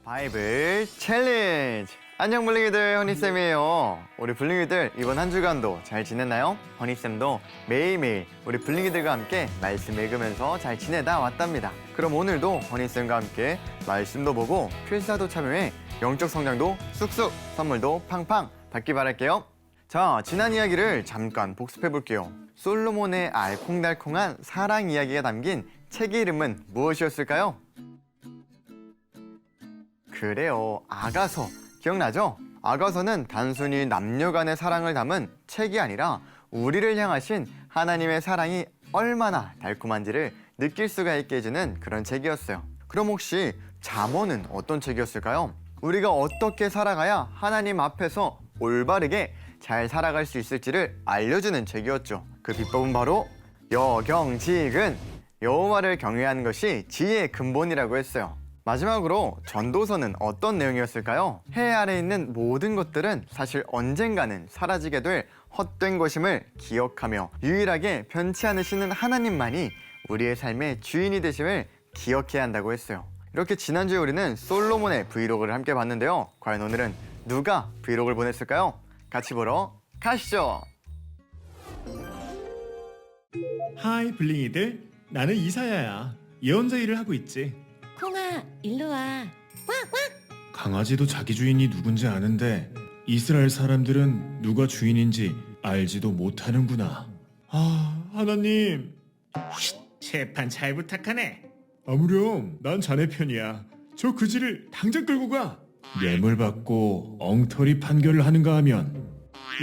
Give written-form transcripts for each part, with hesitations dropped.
바이블 챌린지! 안녕 블링이들, 허니쌤이에요. 우리 블링이들 이번 한 주간도 잘 지냈나요? 허니쌤도 매일매일 우리 블링이들과 함께 말씀 읽으면서 잘 지내다 왔답니다. 그럼 오늘도 허니쌤과 함께 말씀도 보고 필사도 참여해 영적 성장도 쑥쑥, 선물도 팡팡 받기 바랄게요. 자, 지난 이야기를 잠깐 복습해 볼게요. 솔로몬의 알콩달콩한 사랑 이야기가 담긴 책의 이름은 무엇이었을까요? 그래요, 아가서. 기억나죠? 아가서는 단순히 남녀 간의 사랑을 담은 책이 아니라 우리를 향하신 하나님의 사랑이 얼마나 달콤한지를 느낄 수가 있게 해주는 그런 책이었어요. 그럼 혹시 잠언은 어떤 책이었을까요? 우리가 어떻게 살아가야 하나님 앞에서 올바르게 잘 살아갈 수 있을지를 알려주는 책이었죠. 그 비법은 바로 여경지근, 여호와를 경외하는 것이 지혜의 근본이라고 했어요. 마지막으로 전도서는 어떤 내용이었을까요? 해 아래 있는 모든 것들은 사실 언젠가는 사라지게 될 헛된 것임을 기억하며 유일하게 변치 않으시는 하나님만이 우리의 삶의 주인이 되심을 기억해야 한다고 했어요. 이렇게 지난주에 우리는 솔로몬의 브이로그를 함께 봤는데요. 과연 오늘은 누가 브이로그를 보냈을까요? 같이 보러 가시죠. 하이 블링이들, 나는 이사야야. 예언자 일을 하고 있지. 콩아, 일로 와. 강아지도 자기 주인이 누군지 아는데 이스라엘 사람들은 누가 주인인지 알지도 못하는구나. 하나님. 재판 잘 부탁하네. 아무렴, 난 자네 편이야. 저 그지를 당장 끌고 가. 뇌물 받고 엉터리 판결을 하는가 하면.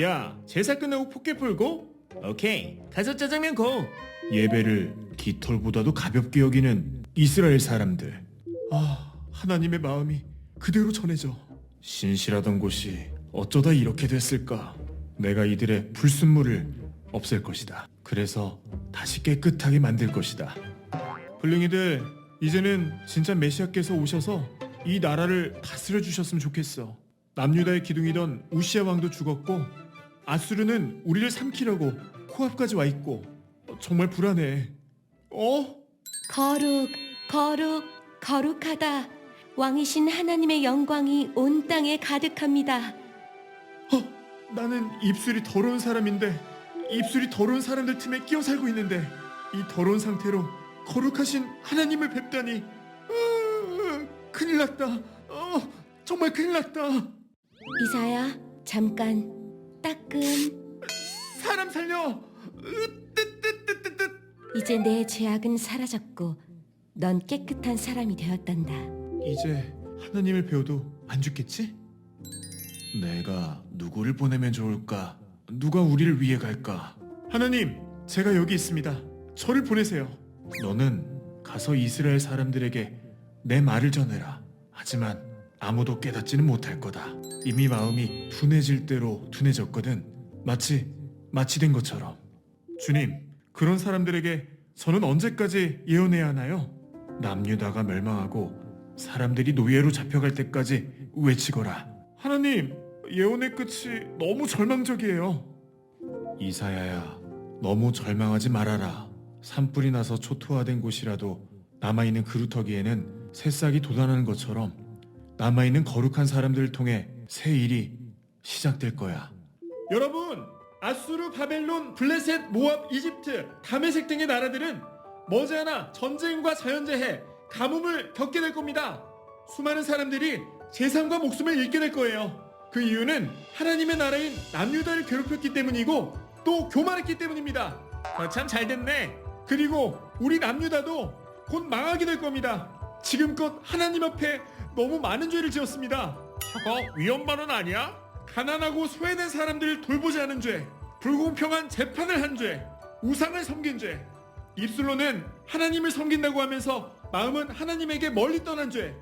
야, 제사 끝나고 포켓 풀고? 오케이, 가서 짜장면 고. 예배를 깃털보다도 가볍게 여기는 이스라엘 사람들. 하나님의 마음이 그대로 전해져. 신실하던 곳이 어쩌다 이렇게 됐을까. 내가 이들의 불순물을 없앨 것이다. 그래서 다시 깨끗하게 만들 것이다. 블링이들, 이제는 진짜 메시아께서 오셔서 이 나라를 다스려 주셨으면 좋겠어. 남유다의 기둥이던 우시아 왕도 죽었고 아수르는 우리를 삼키려고 코앞까지 와 있고 정말 불안해. 거룩하다. 왕이신 하나님의 영광이 온 땅에 가득합니다. 나는 입술이 더러운 사람인데, 입술이 더러운 사람들 틈에 끼어 살고 있는데 이 더러운 상태로 거룩하신 하나님을 뵙다니. 큰일 났다. 정말 큰일 났다. 이사야, 잠깐 따끔. 사람 살려. 이제 내 죄악은 사라졌고 넌 깨끗한 사람이 되었단다. 이제 하나님을 배워도 안 죽겠지? 내가 누구를 보내면 좋을까? 누가 우리를 위해 갈까? 하나님, 제가 여기 있습니다. 저를 보내세요. 너는 가서 이스라엘 사람들에게 내 말을 전해라. 하지만 아무도 깨닫지는 못할 거다. 이미 마음이 둔해질 대로 둔해졌거든. 마치 된 것처럼. 주님, 그런 사람들에게 저는 언제까지 예언해야 하나요? 남유다가 멸망하고 사람들이 노예로 잡혀갈 때까지 외치거라. 하나님, 예언의 끝이 너무 절망적이에요. 이사야야, 너무 절망하지 말아라. 산불이 나서 초토화된 곳이라도 남아있는 그루터기에는 새싹이 돋아나는 것처럼 남아있는 거룩한 사람들을 통해 새 일이 시작될 거야. 여러분, 아수르, 바벨론, 블레셋, 모압, 이집트, 다메섹 등의 나라들은 머지않아 전쟁과 자연재해, 가뭄을 겪게 될 겁니다. 수많은 사람들이 재산과 목숨을 잃게 될 거예요. 그 이유는 하나님의 나라인 남유다를 괴롭혔기 때문이고 또 교만했기 때문입니다. 참 잘됐네. 그리고 우리 남유다도 곧 망하게 될 겁니다. 지금껏 하나님 앞에 너무 많은 죄를 지었습니다. 저거 위헌 발언 아니야? 가난하고 소외된 사람들을 돌보지 않은 죄, 불공평한 재판을 한 죄, 우상을 섬긴 죄, 입술로는 하나님을 섬긴다고 하면서 마음은 하나님에게 멀리 떠난 죄,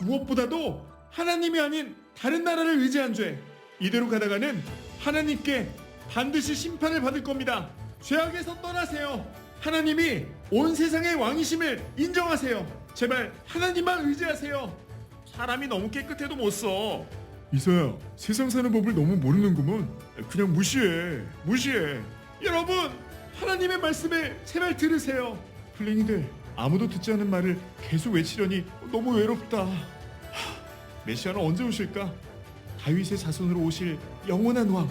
무엇보다도 하나님이 아닌 다른 나라를 의지한 죄. 이대로 가다가는 하나님께 반드시 심판을 받을 겁니다. 죄악에서 떠나세요. 하나님이 온 세상의 왕이심을 인정하세요. 제발 하나님만 의지하세요. 사람이 너무 깨끗해도 못 써. 이사야, 세상 사는 법을 너무 모르는구먼. 그냥 무시해. 여러분, 하나님의 말씀을 제발 들으세요. 블링이들, 아무도 듣지 않은 말을 계속 외치려니 너무 외롭다. 메시아는 언제 오실까? 다윗의 자손으로 오실 영원한 왕,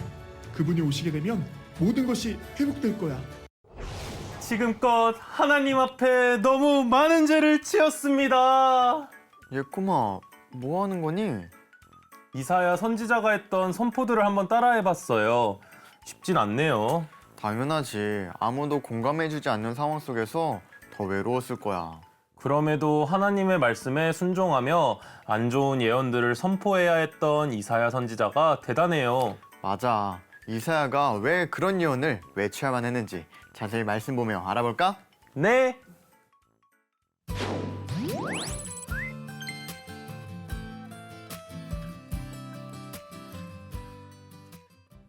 그분이 오시게 되면 모든 것이 회복될 거야. 지금껏 하나님 앞에 너무 많은 죄를 지었습니다. 얘꼬마, 뭐 하는 거니? 이사야 선지자가 했던 선포들을 한번 따라해봤어요. 쉽진 않네요. 당연하지. 아무도 공감해주지 않는 상황 속에서 더 외로웠을 거야. 그럼에도 하나님의 말씀에 순종하며 안 좋은 예언들을 선포해야 했던 이사야 선지자가 대단해요. 맞아. 이사야가 왜 그런 예언을 외쳐야만 했는지 자세히 말씀 보며 알아볼까? 네.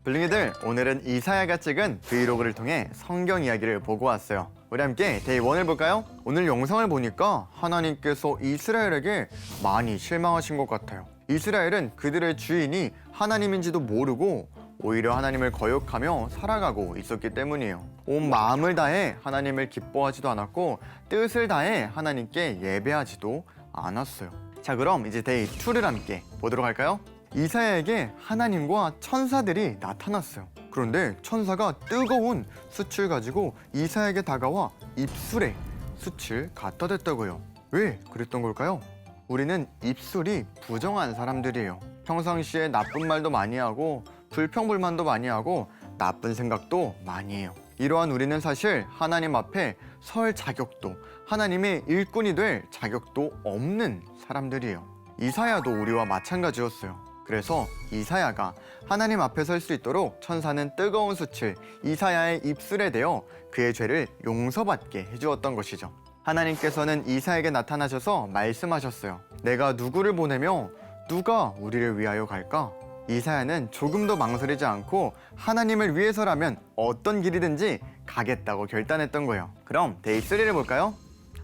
블링이들, 오늘은 이사야가 찍은 브이로그를 통해 성경 이야기를 보고 왔어요. 우리 함께 데이 1을 볼까요? 오늘 영상을 보니까 하나님께서 이스라엘에게 많이 실망하신 것 같아요. 이스라엘은 그들의 주인이 하나님인지도 모르고 오히려 하나님을 거역하며 살아가고 있었기 때문이에요. 온 마음을 다해 하나님을 기뻐하지도 않았고 뜻을 다해 하나님께 예배하지도 않았어요. 자, 그럼 이제 데이 2를 함께 보도록 할까요? 이사야에게 하나님과 천사들이 나타났어요. 그런데 천사가 뜨거운 숯을 가지고 이사야에게 다가와 입술에 숯을 갖다 댔다고요. 왜 그랬던 걸까요? 우리는 입술이 부정한 사람들이에요. 평상시에 나쁜 말도 많이 하고 불평불만도 많이 하고 나쁜 생각도 많이 해요. 이러한 우리는 사실 하나님 앞에 설 자격도, 하나님의 일꾼이 될 자격도 없는 사람들이에요. 이사야도 우리와 마찬가지였어요. 그래서 이사야가 하나님 앞에 설 수 있도록 천사는 뜨거운 숯을 이사야의 입술에 대어 그의 죄를 용서받게 해주었던 것이죠. 하나님께서는 이사야에게 나타나셔서 말씀하셨어요. 내가 누구를 보내며 누가 우리를 위하여 갈까? 이사야는 조금도 망설이지 않고 하나님을 위해서라면 어떤 길이든지 가겠다고 결단했던 거예요. 그럼 데이 3를 볼까요?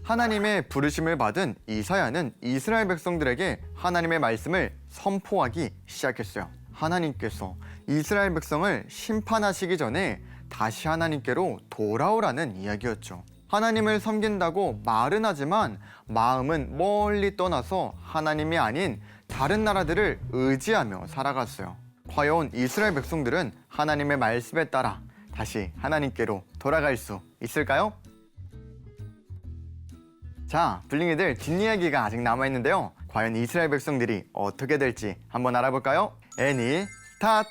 하나님의 부르심을 받은 이사야는 이스라엘 백성들에게 하나님의 말씀을 선포하기 시작했어요. 하나님께서 이스라엘 백성을 심판하시기 전에 다시 하나님께로 돌아오라는 이야기였죠. 하나님을 섬긴다고 말은 하지만 마음은 멀리 떠나서 하나님이 아닌 다른 나라들을 의지하며 살아갔어요. 과연 이스라엘 백성들은 하나님의 말씀에 따라 다시 하나님께로 돌아갈 수 있을까요? 자, 블링이들 뒷이야기가 아직 남아있는데요. 과연 이스라엘 백성들이 어떻게 될지 한번 알아볼까요? 애니 스타트!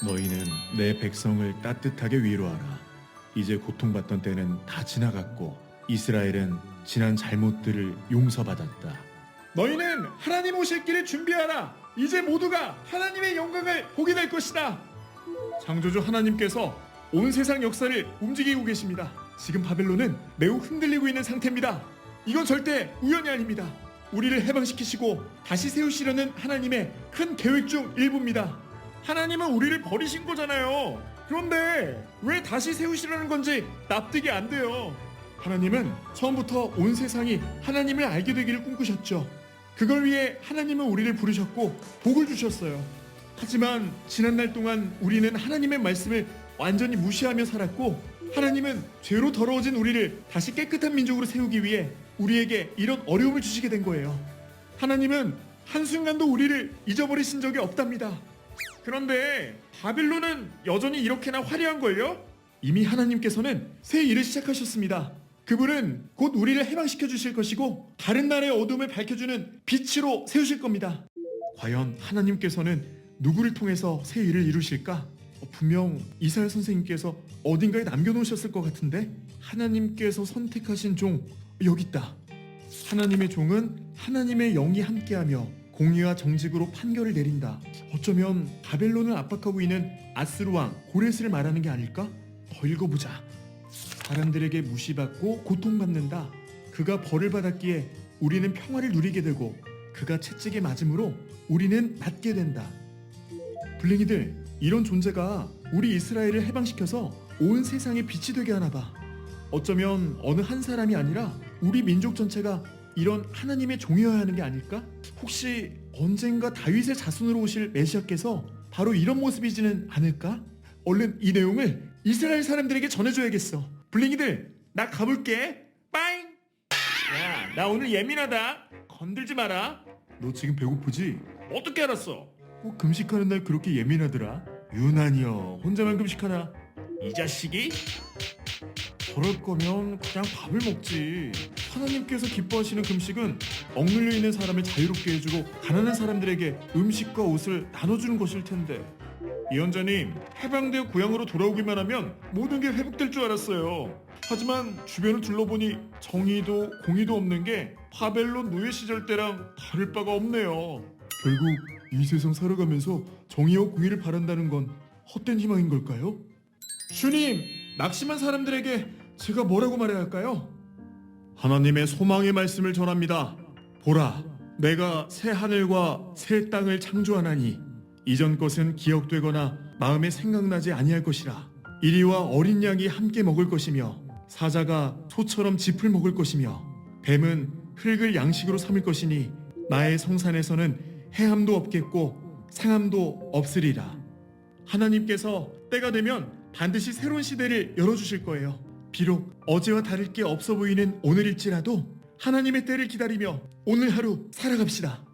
너희는 내 백성을 따뜻하게 위로하라. 이제 고통받던 때는 다 지나갔고 이스라엘은 지난 잘못들을 용서받았다. 너희는 하나님 오실 길을 준비하라. 이제 모두가 하나님의 영광을 보게 될 것이다. 창조주 하나님께서 온 세상 역사를 움직이고 계십니다. 지금 바벨론은 매우 흔들리고 있는 상태입니다. 이건 절대 우연이 아닙니다. 우리를 해방시키시고 다시 세우시려는 하나님의 큰 계획 중 일부입니다. 하나님은 우리를 버리신 거잖아요. 그런데 왜 다시 세우시려는 건지 납득이 안 돼요. 하나님은 처음부터 온 세상이 하나님을 알게 되기를 꿈꾸셨죠. 그걸 위해 하나님은 우리를 부르셨고 복을 주셨어요. 하지만 지난날 동안 우리는 하나님의 말씀을 완전히 무시하며 살았고 하나님은 죄로 더러워진 우리를 다시 깨끗한 민족으로 세우기 위해 우리에게 이런 어려움을 주시게 된 거예요. 하나님은 한순간도 우리를 잊어버리신 적이 없답니다. 그런데 바벨론은 여전히 이렇게나 화려한걸요? 이미 하나님께서는 새 일을 시작하셨습니다. 그분은 곧 우리를 해방시켜 주실 것이고 다른 나라의 어둠을 밝혀주는 빛으로 세우실 겁니다. 과연 하나님께서는 누구를 통해서 새 일을 이루실까? 분명 이사야 선생님께서 어딘가에 남겨놓으셨을 것 같은데 하나님께서 선택하신 종 여기 있다. 하나님의 종은 하나님의 영이 함께하며 공의와 정직으로 판결을 내린다. 어쩌면 바벨론을 압박하고 있는 아스루 왕 고레스를 말하는 게 아닐까? 더 읽어보자. 사람들에게 무시받고 고통받는다. 그가 벌을 받았기에 우리는 평화를 누리게 되고 그가 채찍에 맞음으로 우리는 낫게 된다. 블랭이들, 이런 존재가 우리 이스라엘을 해방시켜서 온 세상에 빛이 되게 하나 봐. 어쩌면 어느 한 사람이 아니라 우리 민족 전체가 이런 하나님의 종이어야 하는 게 아닐까? 혹시 언젠가 다윗의 자손으로 오실 메시아께서 바로 이런 모습이지는 않을까? 얼른 이 내용을 이스라엘 사람들에게 전해줘야겠어. 블링이들, 나 가볼게. 빠잉! 야, 나 오늘 예민하다. 건들지 마라. 너 지금 배고프지? 어떻게 알았어? 금식하는 날 그렇게 예민하더라. 유난히요. 혼자만 금식하나? 이 자식이? 저럴 거면 그냥 밥을 먹지. 하나님께서 기뻐하시는 금식은 억눌려 있는 사람을 자유롭게 해주고 가난한 사람들에게 음식과 옷을 나눠주는 것일 텐데. 이원자님, 해방되어 고향으로 돌아오기만 하면 모든 게 회복될 줄 알았어요. 하지만 주변을 둘러보니 정의도 공의도 없는 게 바벨론 노예 시절 때랑 다를 바가 없네요. 결국 이 세상 살아가면서 정의와 공의를 바란다는 건 헛된 희망인 걸까요? 주님, 낙심한 사람들에게 제가 뭐라고 말해야 할까요? 하나님의 소망의 말씀을 전합니다. 보라, 내가 새 하늘과 새 땅을 창조하나니 이전 것은 기억되거나 마음에 생각나지 아니할 것이라. 이리와 어린 양이 함께 먹을 것이며 사자가 소처럼 짚을 먹을 것이며 뱀은 흙을 양식으로 삼을 것이니 나의 성산에서는 해함도 없겠고 상함도 없으리라. 하나님께서 때가 되면 반드시 새로운 시대를 열어주실 거예요. 비록 어제와 다를 게 없어 보이는 오늘일지라도 하나님의 때를 기다리며 오늘 하루 살아갑시다.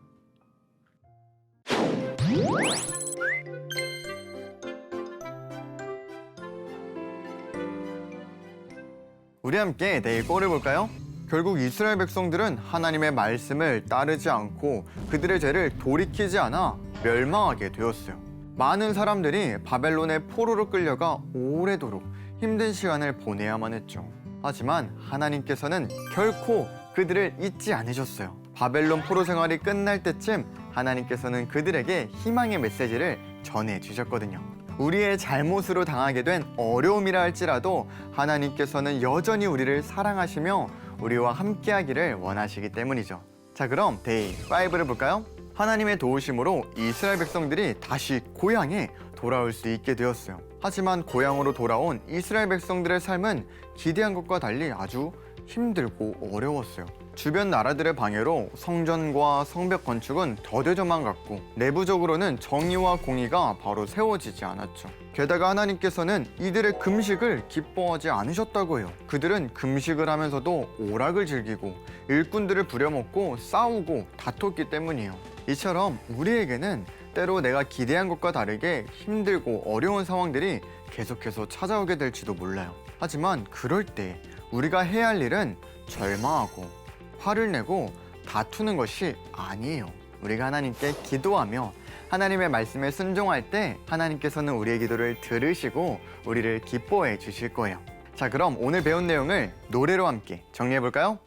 우리 함께 내일 꼴을 볼까요? 결국 이스라엘 백성들은 하나님의 말씀을 따르지 않고 그들의 죄를 돌이키지 않아 멸망하게 되었어요. 많은 사람들이 바벨론의 포로로 끌려가 오래도록 힘든 시간을 보내야만 했죠. 하지만 하나님께서는 결코 그들을 잊지 않으셨어요. 바벨론 포로 생활이 끝날 때쯤 하나님께서는 그들에게 희망의 메시지를 전해주셨거든요. 우리의 잘못으로 당하게 된 어려움이라 할지라도 하나님께서는 여전히 우리를 사랑하시며 우리와 함께하기를 원하시기 때문이죠. 자, 그럼 데이 5를 볼까요? 하나님의 도우심으로 이스라엘 백성들이 다시 고향에 돌아올 수 있게 되었어요. 하지만 고향으로 돌아온 이스라엘 백성들의 삶은 기대한 것과 달리 아주 힘들고 어려웠어요. 주변 나라들의 방해로 성전과 성벽 건축은 더뎌져만 갔고 내부적으로는 정의와 공의가 바로 세워지지 않았죠. 게다가 하나님께서는 이들의 금식을 기뻐하지 않으셨다고 해요. 그들은 금식을 하면서도 오락을 즐기고 일꾼들을 부려먹고 싸우고 다퉜기 때문이에요. 이처럼 우리에게는 때로 내가 기대한 것과 다르게 힘들고 어려운 상황들이 계속해서 찾아오게 될지도 몰라요. 하지만 그럴 때 우리가 해야 할 일은 절망하고 화를 내고 다투는 것이 아니에요. 우리가 하나님께 기도하며 하나님의 말씀에 순종할 때 하나님께서는 우리의 기도를 들으시고 우리를 기뻐해 주실 거예요. 자, 그럼 오늘 배운 내용을 노래로 함께 정리해 볼까요?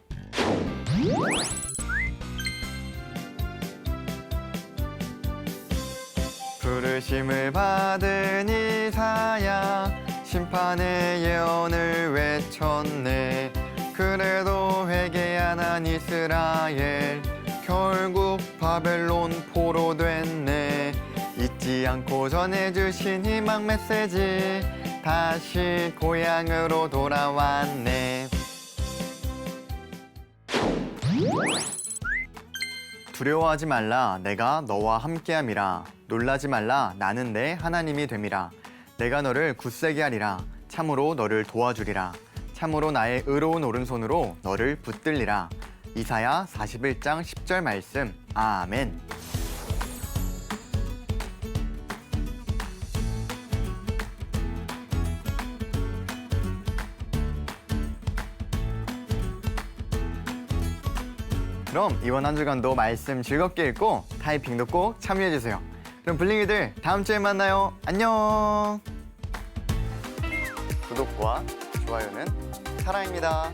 부르심을 받은 이사야 심판의 예언을 외쳤네. 그래도 회개하는 이스라엘 결국 바벨론 포로 됐네. 잊지 않고 전해주신 희망 메시지 다시 고향으로 돌아왔네. 두려워하지 말라 내가 너와 함께함이라. 놀라지 말라 나는 내 하나님이 됨이라. 내가 너를 굳세게 하리라. 참으로 너를 도와주리라. 참으로 나의 의로운 오른손으로 너를 붙들리라. 이사야 41장 10절 말씀. 아멘. 그럼 이번 한 주간도 말씀 즐겁게 읽고 타이핑도 꼭 참여해주세요. 그럼 블링이들 다음 주에 만나요. 안녕. 구독과 좋아요는 사랑입니다.